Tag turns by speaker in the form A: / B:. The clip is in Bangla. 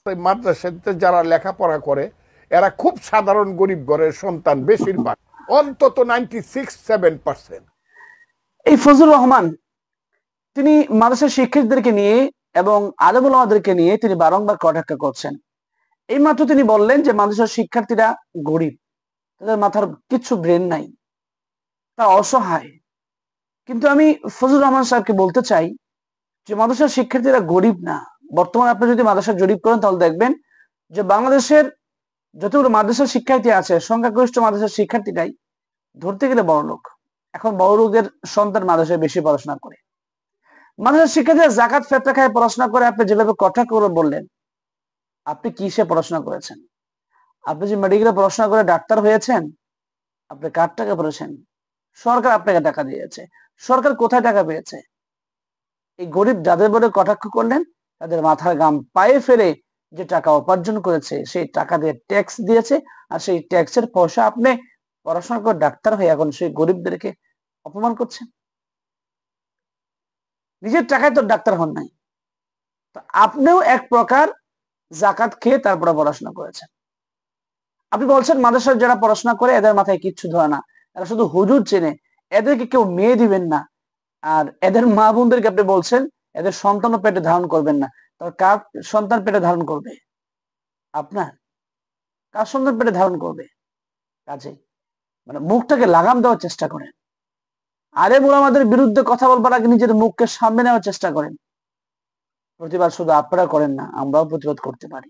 A: মাদ্রাসাতে যারা লেখাপড়া করে এরা খুব সাধারণ গরিব ঘরের সন্তান, বেশিরভাগ, অন্তত 96-7%।
B: এই ফজলুর রহমান তিনি মাদ্রাসার শিক্ষকদেরকে নিয়ে এবং আলেম ওলামাদেরকে নিয়ে তিনি বারংবার কটাক্ষ করছেন। এইমাত্র তিনি বললেন যে মাদ্রাসার শিক্ষার্থীরা গরিব, তাদের মাথার কিছু ব্রেন নাই, তারা অসহায়। কিন্তু আমি ফজলুর রহমান সাহেবকে বলতে চাই যে মাদ্রাসার শিক্ষার্থীরা গরিব না। বর্তমানে আপনি যদি মাদ্রাসা জরিপ করেন তাহলে দেখবেন যে বাংলাদেশের যতগুলো মাদ্রাসার শিক্ষার্থী আছে সংখ্যাগরিষ্ঠ মাদ্রাসার শিক্ষার্থীরাই ধরতে গেলে বড় লোক। এখন বড় লোকদের সন্তান মাদ্রাসায় বেশি পড়াশোনা করে। মাদ্রাসার শিক্ষার্থীরা জাকাত ফেতরা খায় পড়াশোনা করে। আপনি যেভাবে কথা করে বললেন, আপনি কিসে পড়াশোনা করেছেন? আপনি যে মেডিকেলে পড়াশোনা করে ডাক্তার হয়েছেন, আপনি কার টাকা পড়েছেন? সরকার আপনাকে টাকা দিয়েছে। সরকার কোথায় টাকা পেয়েছে? এই গরিব যাদের বলে কটাক্ষ করলেন, তাদের মাথার ঘাম পায়ে ফেলে যে টাকা উপার্জন করেছে সেই টাকা দিয়ে ট্যাক্স দিয়েছে, আর সেই ট্যাক্সের পয়সা আপনি পড়াশোনা করে ডাক্তার হয়ে এখন সেই গরিবদেরকে অপমান করছেন। নিজের টাকায় তো ডাক্তার হন নাই, তো আপনিও এক প্রকার জাকাত খেয়ে তারপরে পড়াশোনা করেছেন। আপনি বলছেন মাদ্রাসার যারা পড়াশোনা করে এদের মাথায় কিচ্ছু ধরে না, এরা শুধু হুজুর চেনে, এদেরকে কেউ মেয়ে দিবেন না। আর এদের মা বোনদেরকে আপনি বলছেন এদের সন্তানও পেটে ধারণ করবেন না। তবে কার সন্তান পেটে ধারণ করবে? আপনার। কার সন্তান পেটে ধারণ করবে? কাজে মানে মুখটাকে লাগাম দেওয়ার চেষ্টা করেন। আলেম ওলামাদের বিরুদ্ধে কথা বলবার আগে নিজের মুখকে সামনে নেওয়ার চেষ্টা করেন। প্রতিবাদ শুধু আপনারা করেন না, আমরাও প্রতিবাদ করতে পারি।